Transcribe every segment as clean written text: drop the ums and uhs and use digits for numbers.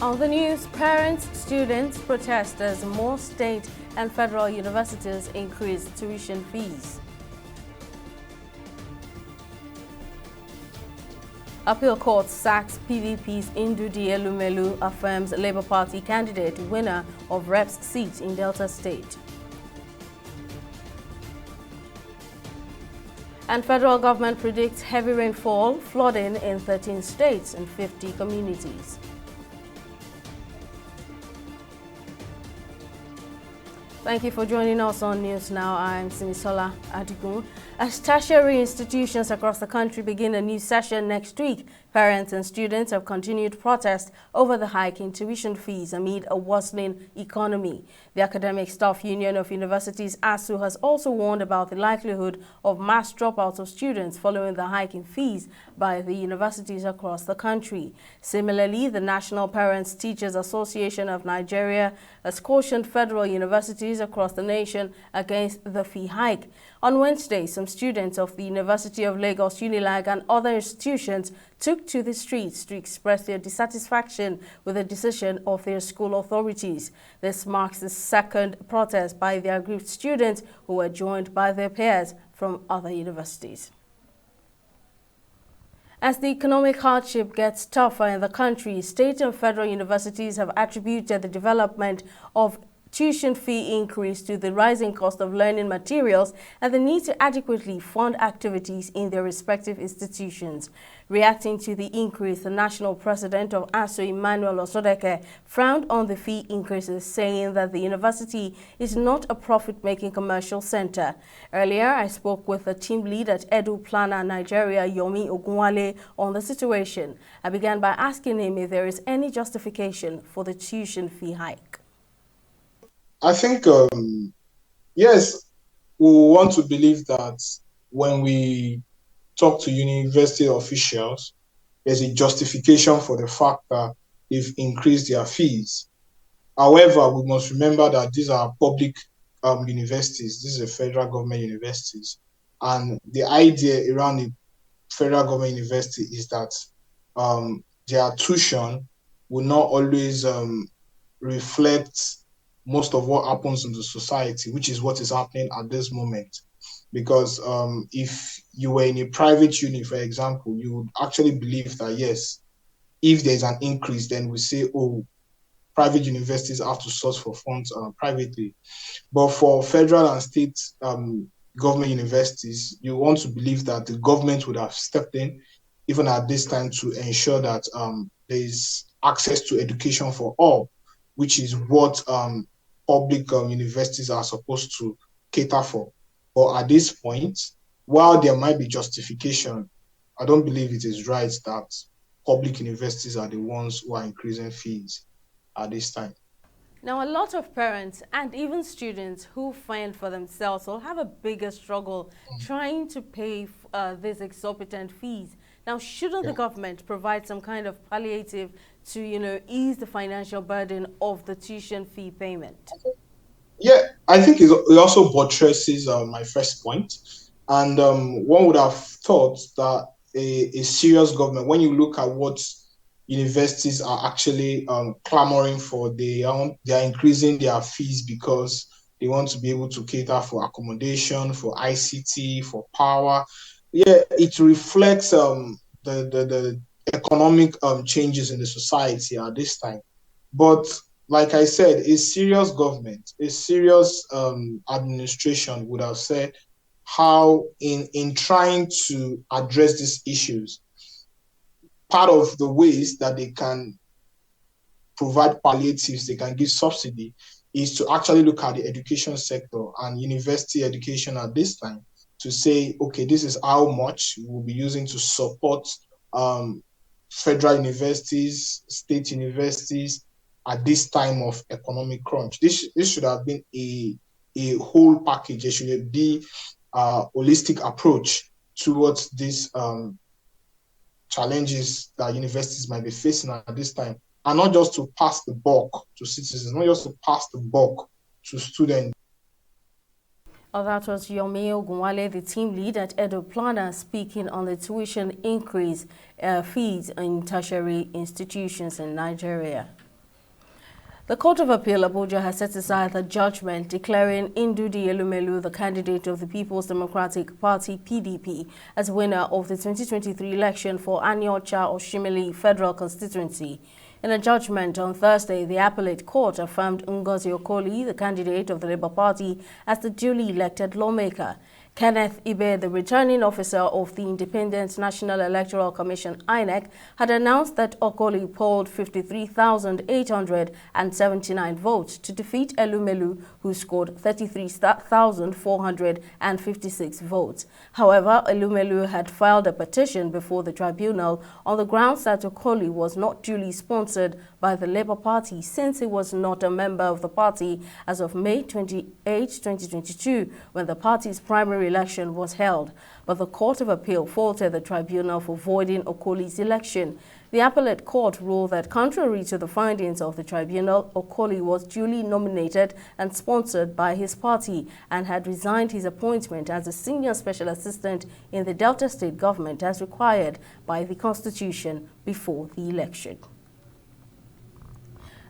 On the news, parents, students protest as more state and federal universities increase tuition fees. Appeal Court sacks PDP's Ndudi Elumelu, affirms Labour Party candidate winner of Reps seat in Delta State. And federal government predicts heavy rainfall, flooding in 13 states and 50 communities. Thank you for joining us on News Now. I'm Simisola Adigun. As tertiary institutions across the country begin a new session next week, parents and students have continued protest over the hike in tuition fees amid a worsening economy. The Academic Staff Union of Universities, ASU, has also warned about the likelihood of mass dropouts of students following the hike in fees by the universities across the country. Similarly, the National Parents Teachers Association of Nigeria has cautioned federal universities across the nation against the fee hike. On Wednesday, some students of the University of Lagos, Unilag, and other institutions took to the streets to express their dissatisfaction with the decision of their school authorities. This marks the second protest by the aggrieved students, who were joined by their peers from other universities. As the economic hardship gets tougher in the country, state and federal universities have attributed the development of tuition fee increase to the rising cost of learning materials and the need to adequately fund activities in their respective institutions. Reacting to the increase, the national president of ASU, Emmanuel Osodeke, frowned on the fee increases, saying that the university is not a profit-making commercial center. Earlier, I spoke with the team lead at Edu Planner Nigeria, Yomi Ogunwale, on the situation. I began by asking him if there is any justification for the tuition fee hike. I think, yes, we want to believe that when we talk to university officials, there's a justification for the fact that they've increased their fees. However, we must remember that these are public universities. These are federal government universities. And the idea around the federal government university is that their tuition will not always reflect most of what happens in the society, which is what is happening at this moment. Because if you were in a private uni, for example, you would actually believe that, yes, if there's an increase, then we say, oh, private universities have to source for funds privately. But for federal and state government universities, you want to believe that the government would have stepped in, even at this time, to ensure that there is access to education for all, which is what public universities are supposed to cater for. But at this point, while there might be justification, I don't believe it is right that public universities are the ones who are increasing fees at this time. Now, a lot of parents and even students who fend for themselves will have a bigger struggle trying to pay these exorbitant fees. Now, shouldn't the government provide some kind of palliative to, ease the financial burden of the tuition fee payment? Yeah, I think it also buttresses my first point. And one would have thought that a serious government, when you look at what universities are actually clamoring for, they are increasing their fees because they want to be able to cater for accommodation, for ICT, for power. Yeah, it reflects the economic changes in the society at this time. But like I said, a serious government, a serious administration would have said how in trying to address these issues, part of the ways that they can provide palliatives, they can give subsidy, is to actually look at the education sector and university education at this time to say, okay, this is how much we'll be using to support federal universities, state universities at this time of economic crunch. This should have been a whole package. It should be a holistic approach towards these challenges that universities might be facing at this time, and not just to pass the buck to citizens, not just to pass the buck to students. Oh, that was Yomi Ogunwale, the team lead at Edu Planner, speaking on the tuition increase fees in tertiary institutions in Nigeria. The Court of Appeal Abuja has set aside the judgment declaring Ndudi Elumelu, the candidate of the People's Democratic Party (PDP), as winner of the 2023 election for Aniocha Oshimili Federal Constituency. In a judgment on Thursday, the appellate court affirmed Ngozi Okoli, the candidate of the Labour Party, as the duly elected lawmaker. Kenneth Ibe, the returning officer of the Independent National Electoral Commission (INEC), had announced that Okoli polled 53,879 votes to defeat Elumelu, who scored 33,456 votes. However, Elumelu had filed a petition before the tribunal on the grounds that Okoli was not duly sponsored by the Labour Party since he was not a member of the party as of May 28, 2022, when the party's primary election was held, but the Court of Appeal faulted the tribunal for voiding Okoli's election. The appellate court ruled that contrary to the findings of the tribunal, Okoli was duly nominated and sponsored by his party and had resigned his appointment as a senior special assistant in the Delta State government as required by the Constitution before the election.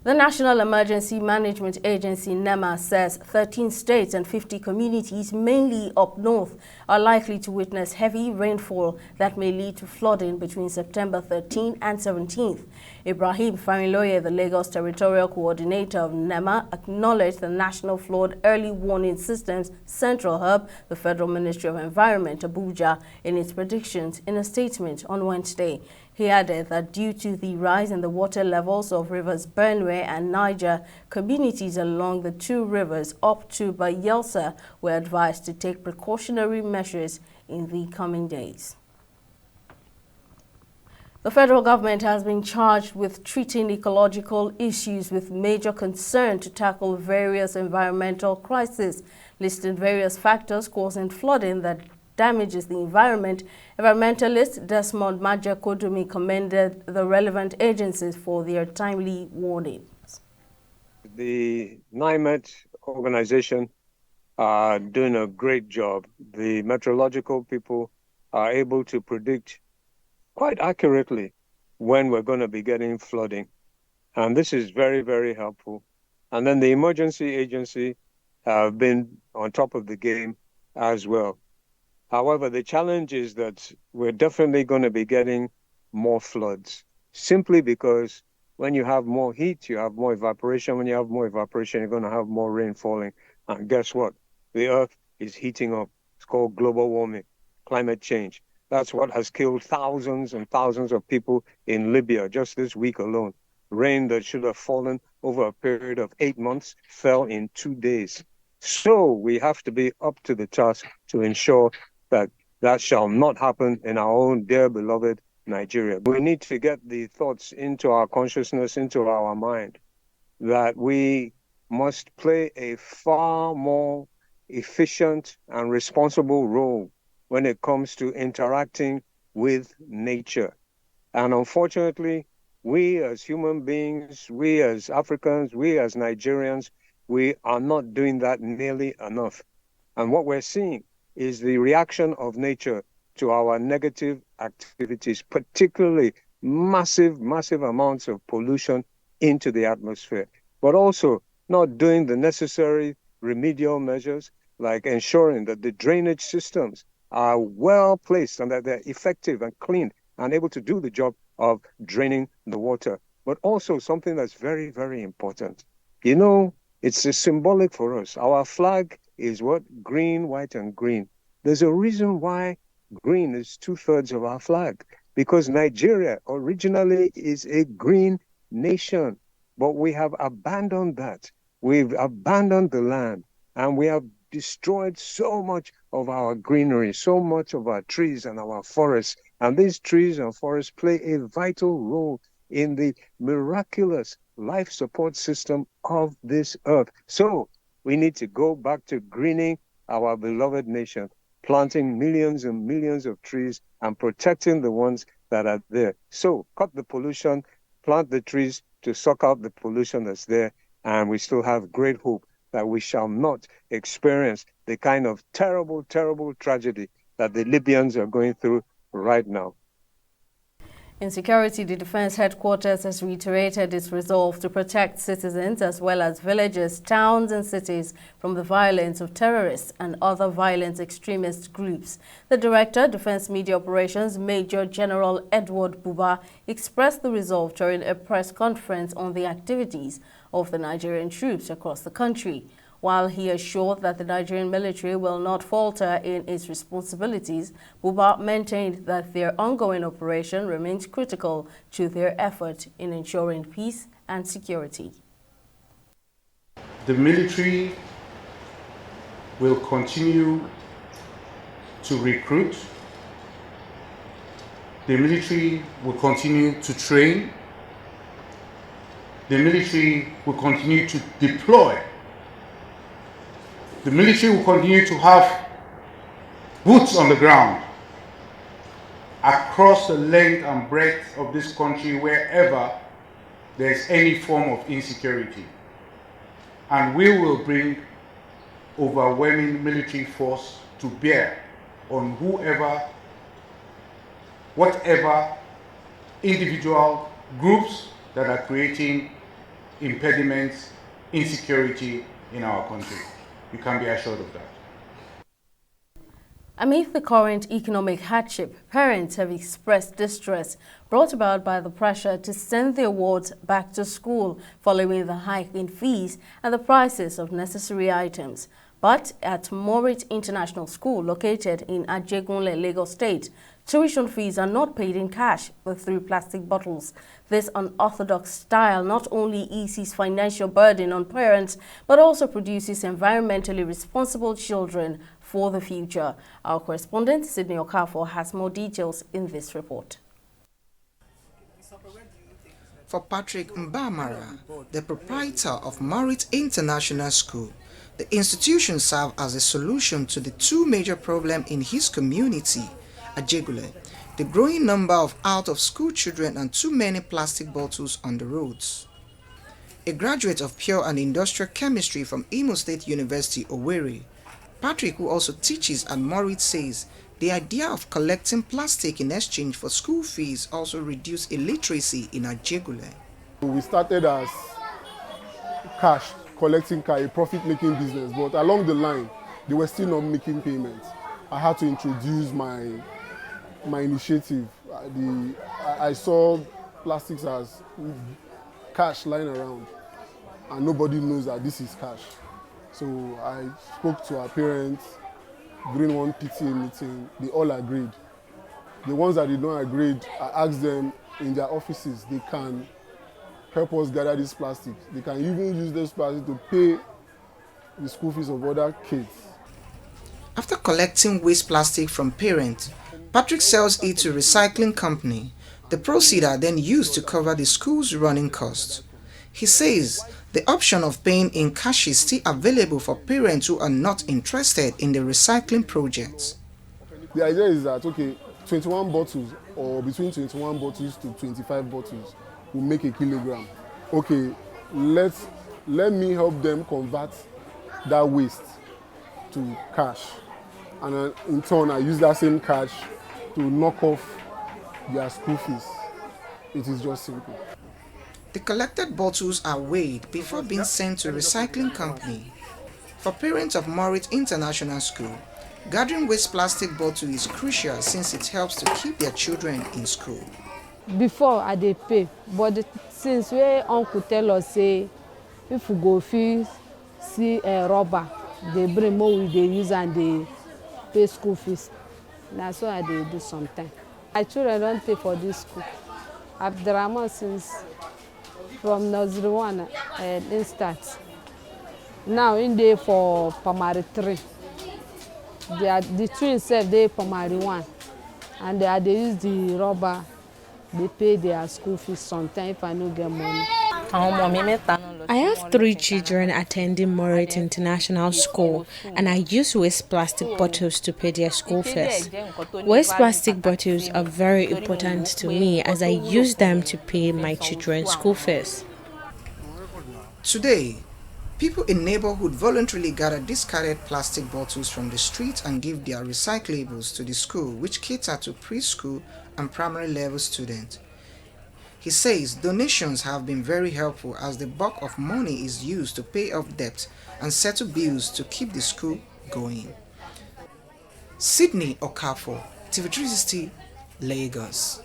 The National Emergency Management Agency, NEMA, says 13 states and 50 communities, mainly up north, are likely to witness heavy rainfall that may lead to flooding between September 13 and 17th. Ibrahim Familoye, the Lagos Territorial Coordinator of NEMA, acknowledged the National Flood Early Warning Systems Central Hub, the Federal Ministry of Environment, Abuja, in its predictions in a statement on Wednesday. He added that due to the rise in the water levels of rivers Benue and Niger, communities along the two rivers up to Bayelsa were advised to take precautionary measures in the coming days. The federal government has been charged with treating ecological issues with major concern to tackle various environmental crises, listing various factors causing flooding that damages the environment. Environmentalist Desmond Maja-Kodumi commended the relevant agencies for their timely warnings. The NIMET organization are doing a great job. The meteorological people are able to predict quite accurately when we're going to be getting flooding. And this is very, very helpful. And then the emergency agency have been on top of the game as well. However, the challenge is that we're definitely going to be getting more floods, simply because when you have more heat, you have more evaporation. When you have more evaporation, you're going to have more rain falling. And guess what? The Earth is heating up. It's called global warming, climate change. That's what has killed thousands and thousands of people in Libya just this week alone. Rain that should have fallen over a period of 8 months fell in 2 days. So we have to be up to the task to ensure that that shall not happen in our own dear beloved Nigeria. We need to get the thoughts into our consciousness, into our mind, that we must play a far more efficient and responsible role when it comes to interacting with nature. And unfortunately, we as human beings, we as Africans, we as Nigerians, we are not doing that nearly enough. And what we're seeing is the reaction of nature to our negative activities, particularly massive amounts of pollution into the atmosphere, but also not doing the necessary remedial measures like ensuring that the drainage systems are well placed and that they're effective and clean and able to do the job of draining the water. But also something that's very, very important. You know, it's a symbolic for us. Our flag is what? Green, white, and green. There's a reason why green is 2/3 of our flag, because Nigeria originally is a green nation, but we have abandoned that. We've abandoned the land, and we have destroyed so much of our greenery, so much of our trees and our forests. And these trees and forests play a vital role in the miraculous life support system of this earth. So we need to go back to greening our beloved nation, planting millions and millions of trees and protecting the ones that are there. So cut the pollution, plant the trees to suck out the pollution that's there, and we still have great hope that we shall not experience the kind of terrible, terrible tragedy that the Libyans are going through right now. In security, the Defense Headquarters has reiterated its resolve to protect citizens as well as villages, towns and cities from the violence of terrorists and other violent extremist groups. The Director, Defense Media Operations, Major General Edward Buba, expressed the resolve during a press conference on the activities of the Nigerian troops across the country. While he assured that the Nigerian military will not falter in its responsibilities, Buba maintained that their ongoing operation remains critical to their effort in ensuring peace and security. The military will continue to recruit. The military will continue to train. The military will continue to deploy. The military will continue to have boots on the ground across the length and breadth of this country wherever there is any form of insecurity. And we will bring overwhelming military force to bear on whatever individual groups that are creating impediments, insecurity in our country. You can be assured of that. Amid the current economic hardship, parents have expressed distress brought about by the pressure to send their wards back to school following the hike in fees and the prices of necessary items. But at Morit International School, located in Ajegunle, Lagos State, tuition fees are not paid in cash, but through plastic bottles. This unorthodox style not only eases financial burden on parents, but also produces environmentally responsible children for the future. Our correspondent, Sydney Okafor, has more details in this report. For Patrick Mbamara, the proprietor of Morit International School, the institution serves as a solution to the two major problems in his community, Ajegunle, the growing number of out-of-school children and too many plastic bottles on the roads. A graduate of Pure and Industrial Chemistry from Imo State University, Owerri, Patrick, who also teaches at Morit, says the idea of collecting plastic in exchange for school fees also reduced illiteracy in Ajegunle. We started as cash, collecting cash, a profit-making business, but along the line, they were still not making payments. I had to introduce my initiative. I saw plastics as cash lying around, and nobody knows that this is cash. So I spoke to our parents during one PTA meeting. They all agreed. The ones that did not agree, I asked them in their offices, they can help us gather this plastic. They can even use this plastic to pay the school fees of other kids. After collecting waste plastic from parents, Patrick sells it to a recycling company. The proceeds are then used to cover the school's running costs. He says the option of paying in cash is still available for parents who are not interested in the recycling project. The idea is that, okay, 21 bottles or between 21 bottles to 25 bottles will make a kilogram. Okay, let me help them convert that waste to cash. And in turn, I use that same cash to knock off their school fees. It is just simple. The collected bottles are weighed before being sent to a recycling company. For parents of Morit International School, gathering waste plastic bottle is crucial since it helps to keep their children in school. Before I dey pay, but since wey uncle tell us say if we go fit see a rubber, they bring more we dey use and they pay school fees. Na so I dey do sometimes. My children don pay for this school. Abdurrahman since from nursery 1 in start. Now in dey for primary 3. The twins sef dey primary 1, and they use the rubber. They pay their school fees sometimes if I no get money. I have 3 children attending Morit International School, and I use waste plastic bottles to pay their school fees. Waste plastic bottles are very important to me as I use them to pay my children's school fees. Today, People in neighborhood voluntarily gather discarded plastic bottles from the street and give their recyclables to the school, which cater to preschool and primary level students. He says donations have been very helpful as the bulk of money is used to pay off debt and settle bills to keep the school going. Sydney Okafor, TV360, Lagos.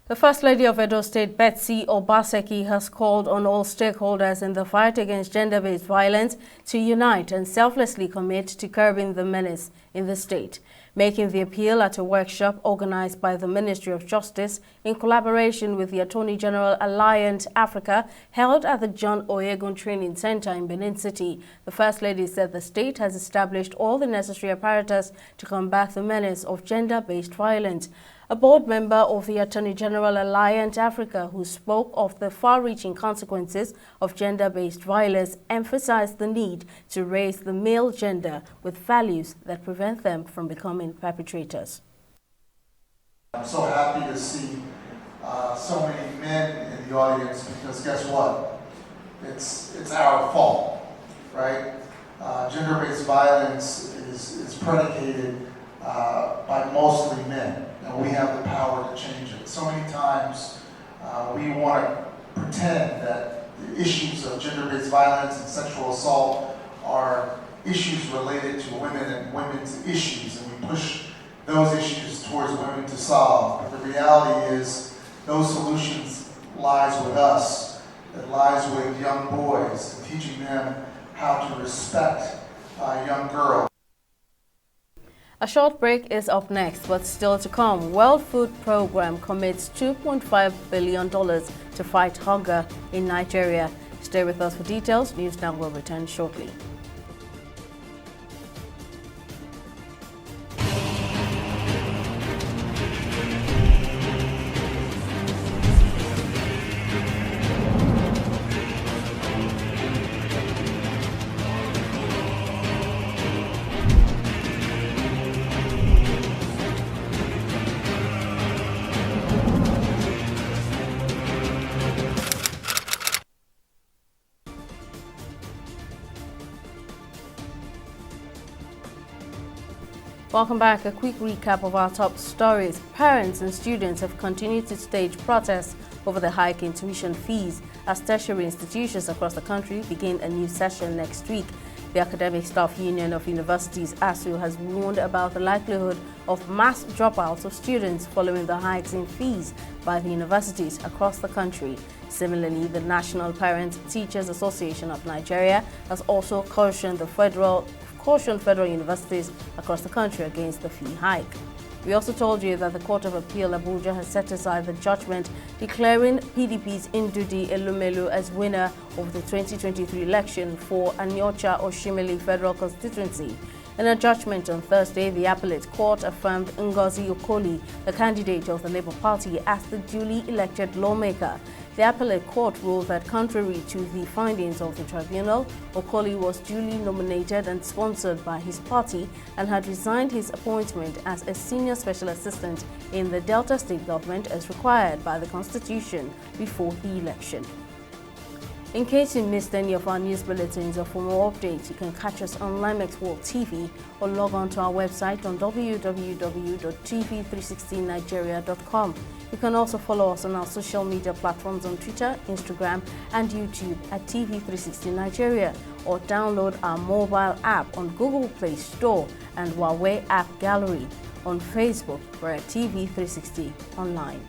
The First Lady of Edo State, Betsy Obaseki, has called on all stakeholders in the fight against gender-based violence to unite and selflessly commit to curbing the menace in the state, making the appeal at a workshop organized by the Ministry of Justice in collaboration with the Attorney General Alliance Africa held at the John Oyegun Training Center in Benin City. The First Lady said the state has established all the necessary apparatus to combat the menace of gender-based violence. A board member of the Attorney General Alliance Africa, who spoke of the far-reaching consequences of gender-based violence, emphasized the need to raise the male gender with values that prevent them from becoming perpetrators. I'm so happy to see so many men in the audience, because guess what? It's our fault, right? Gender-based violence is predicated by mostly men, and we have the power to change it. So many times we want to pretend that the issues of gender-based violence and sexual assault are issues related to women and women's issues, and we push those issues towards women to solve. But the reality is those solutions lies with us. It lies with young boys, and teaching them how to respect young girls. A short break is up next, but still to come. World Food Programme commits $2.5 billion to fight hunger in Nigeria. Stay with us for details. News Now will return shortly. Welcome back. A quick recap of our top stories. Parents and students have continued to stage protests over the hike in tuition fees as tertiary institutions across the country begin a new session next week. The Academic Staff Union of Universities, ASU, has warned about the likelihood of mass dropouts of students following the hikes in fees by the universities across the country. Similarly, the National Parent Teachers Association of Nigeria has also cautioned federal universities across the country against the fee hike. We also told you that the Court of Appeal Abuja has set aside the judgment declaring PDP's Ndudi Elumelu as winner of the 2023 election for Anyocha Oshimili Federal Constituency. In a judgment on Thursday, the appellate court affirmed Ngozi Okoli, the candidate of the Labour Party, as the duly elected lawmaker. The appellate court ruled that contrary to the findings of the tribunal, Okoli was duly nominated and sponsored by his party and had resigned his appointment as a senior special assistant in the Delta State government as required by the Constitution before the election. In case you missed any of our news bulletins or for more updates, you can catch us on Limex World TV or log on to our website on www.tv360nigeria.com. You can also follow us on our social media platforms on Twitter, Instagram, and YouTube at TV360 Nigeria, or download our mobile app on Google Play Store and Huawei App Gallery. On Facebook, we're at TV360 Online.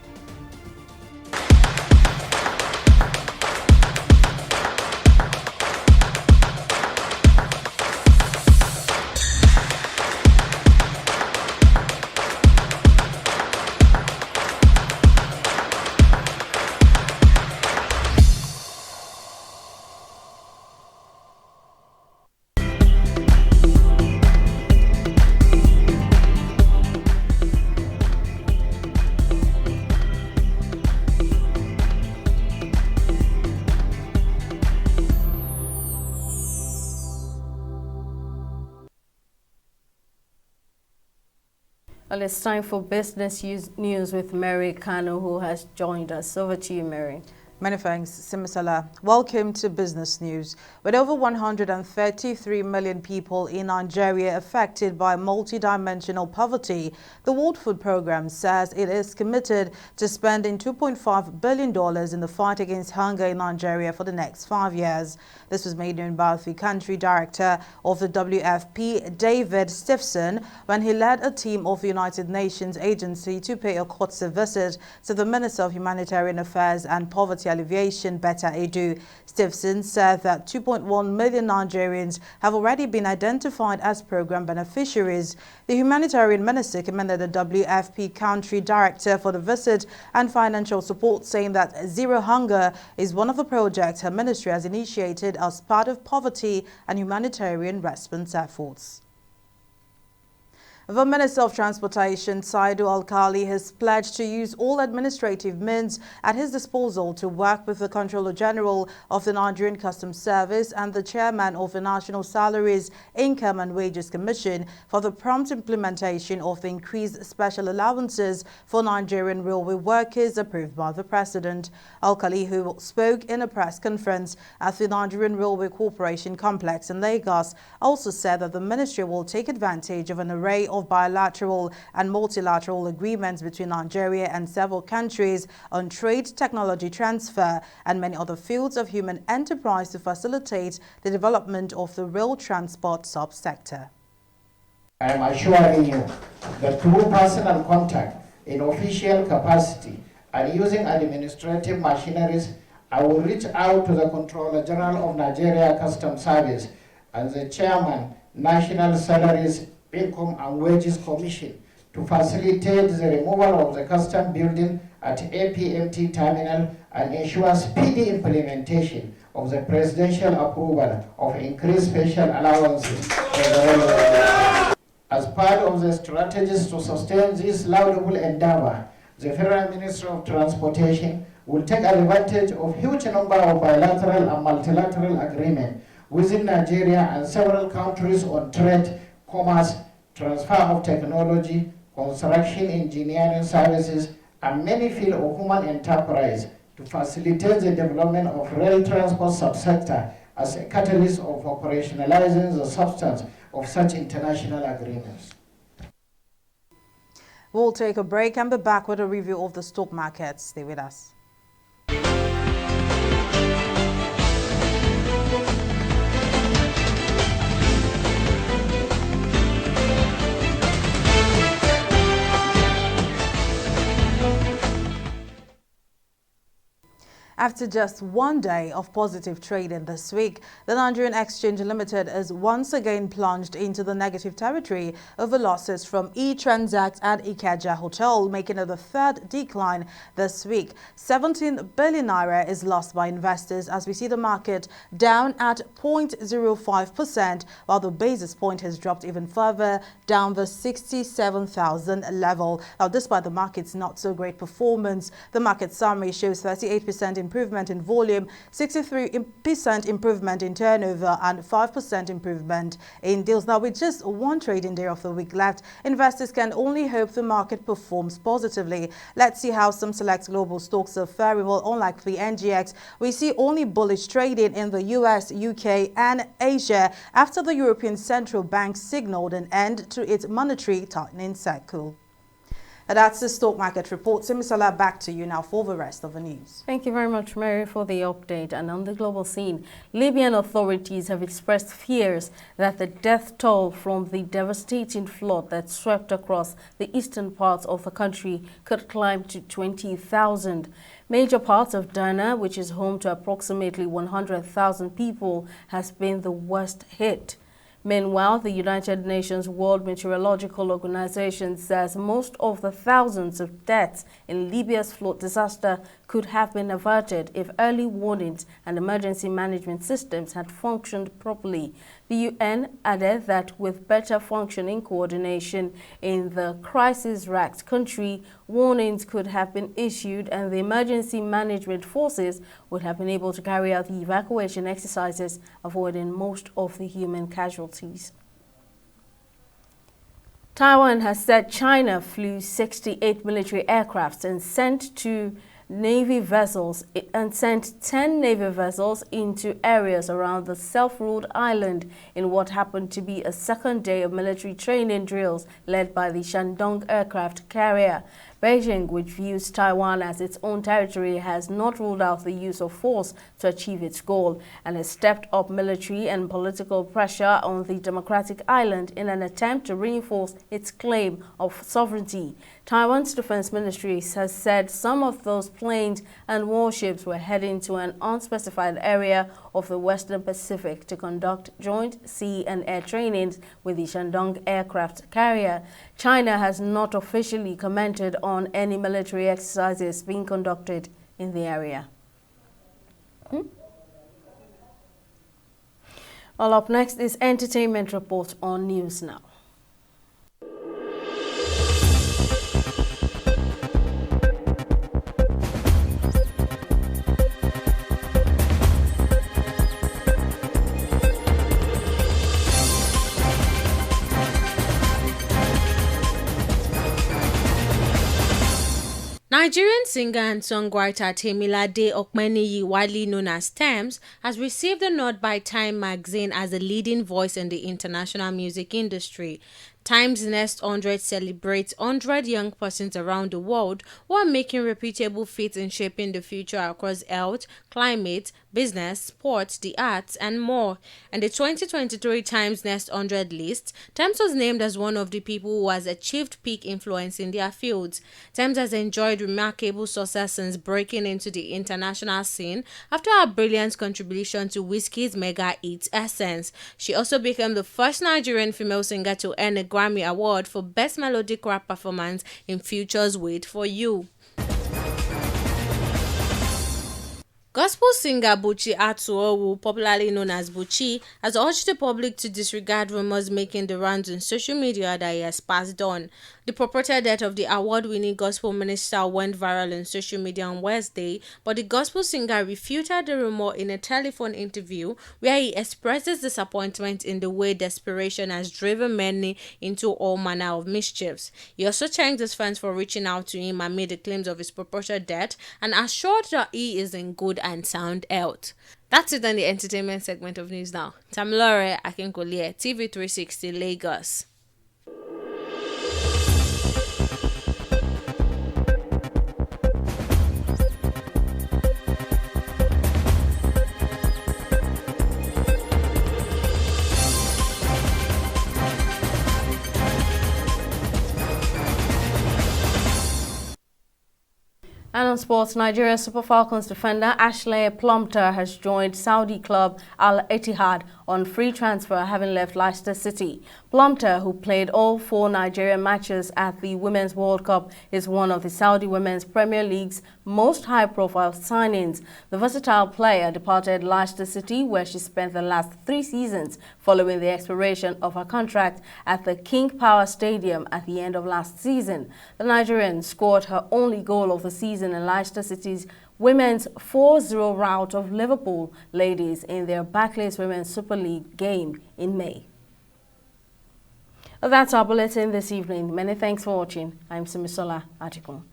Well, it's time for business news with Mary Kano, who has joined us. Over to you, Mary. Many thanks, Simisala. Welcome to Business News. With over 133 million people in Nigeria affected by multidimensional poverty, the World Food Programme says it is committed to spending $2.5 billion in the fight against hunger in Nigeria for the next 5 years. This was made known by the country director of the WFP, David Stiffson, when he led a team of the United Nations agency to pay a courtesy visit to the Minister of Humanitarian Affairs and Poverty Alleviation, Betta Edu. Stiffson said that 2.1 million Nigerians have already been identified as program beneficiaries. The humanitarian minister commended the WFP country director for the visit and financial support, saying that Zero Hunger is one of the projects her ministry has initiated as part of poverty and humanitarian response efforts. The Minister of Transportation, Saidu Alkali, has pledged to use all administrative means at his disposal to work with the Controller General of the Nigerian Customs Service and the Chairman of the National Salaries, Income and Wages Commission for the prompt implementation of the increased special allowances for Nigerian railway workers approved by the President. Alkali, who spoke in a press conference at the Nigerian Railway Corporation complex in Lagos, also said that the ministry will take advantage of an array of bilateral and multilateral agreements between Nigeria and several countries on trade, technology transfer, and many other fields of human enterprise to facilitate the development of the rail transport subsector. I am assuring you that through personal contact in official capacity and using administrative machineries, I will reach out to the Controller General of Nigeria Customs Service and the Chairman, National Salaries, Income and Wages Commission to facilitate the removal of the custom building at APMT terminal and ensure speedy implementation of the presidential approval of increased special allowances for the railway. As part of the strategies to sustain this laudable endeavor, the Federal Ministry of Transportation will take advantage of huge number of bilateral and multilateral agreements within Nigeria and several countries on trade, commerce, transfer of technology, construction engineering services, and many fields of human enterprise to facilitate the development of rail transport subsector as a catalyst of operationalizing the substance of such international agreements. We'll take a break and be back with a review of the stock market. Stay with us. After just one day of positive trading this week, the Nigerian Exchange Limited is once again plunged into the negative territory over losses from E-Transact and Ikeja Hotel, making it the third decline this week. 17 billion naira is lost by investors as we see the market down at 0.05%, while the basis point has dropped even further down the 67,000 level. Now, despite the market's not so great performance, the market summary shows 38% improvement in volume, 63% improvement in turnover, and 5% improvement in deals. Now, with just one trading day of the week left, investors can only hope the market performs positively. Let's see how some select global stocks are faring. Well, unlike the NGX, we see only bullish trading in the US, UK, and Asia after the European Central Bank signaled an end to its monetary tightening cycle. And that's the stock market report. Simisala, back to you now for the rest of the news. Thank you very much, Mary, for the update. And on the global scene, Libyan authorities have expressed fears that the death toll from the devastating flood that swept across the eastern parts of the country could climb to 20,000. Major parts of Dana, which is home to approximately 100,000 people, has been the worst hit. Meanwhile, the United Nations World Meteorological Organization says most of the thousands of deaths in Libya's flood disaster could have been averted if early warnings and emergency management systems had functioned properly. The UN added that with better functioning coordination in the crisis-racked country, warnings could have been issued and the emergency management forces would have been able to carry out the evacuation exercises, avoiding most of the human casualties. Taiwan has said China flew 68 military aircrafts and sent to Navy vessels and sent 10 Navy vessels into areas around the self-ruled island in what happened to be a second day of military training drills led by the Shandong aircraft carrier. Beijing, which views Taiwan as its own territory, has not ruled out the use of force to achieve its goal and has stepped up military and political pressure on the democratic island in an attempt to reinforce its claim of sovereignty. Taiwan's defense ministry has said some of those planes and warships were heading to an unspecified area of the Western Pacific to conduct joint sea and air trainings with the Shandong aircraft carrier. China has not officially commented on any military exercises being conducted in the area. Well, up next is Entertainment Report on News Now. Nigerian singer and songwriter Temilade Okmeniyi, widely known as Tems, has received a nod by Time magazine as a leading voice in the international music industry. Time's Next 100 celebrates 100 young persons around the world who are making reputable feats in shaping the future across health, climate, business, sports, the arts, and more. And the 2023 Times Next 100 list, Tems was named as one of the people who has achieved peak influence in their fields. Tems has enjoyed remarkable success since breaking into the international scene after her brilliant contribution to Wizkid's mega hit Essence. She also became the first Nigerian female singer to earn a Grammy Award for Best Melodic Rap Performance in Future's Wait for You. Gospel singer Buchi Atuowu, popularly known as Buchi, has urged the public to disregard rumors making the rounds on social media that he has passed on. The purported death of the award-winning gospel minister went viral on social media on Wednesday, but the gospel singer refuted the rumor in a telephone interview where he expresses disappointment in the way desperation has driven many into all manner of mischiefs. He also thanked his fans for reaching out to him amid the claims of his purported death and assured that he is in good and sound health. That's it on the entertainment segment of News Now. Tamilore Akinkolie, TV360 Lagos. And on sports, Nigeria Super Falcons defender Ashley Plumpton has joined Saudi club Al Ittihad on free transfer, having left Leicester City. Plumpton, who played all 4 Nigerian matches at the Women's World Cup, is one of the Saudi Women's Premier League's most high-profile signings. The versatile player departed Leicester City, where she spent the last 3 seasons following the expiration of her contract at the King Power Stadium at the end of last season. The Nigerian scored her only goal of the season in Leicester City's women's 4-0 rout of Liverpool ladies in their Barclays Women's Super League game in May. That's our bulletin this evening. Many thanks for watching. I'm Simisola Atikun.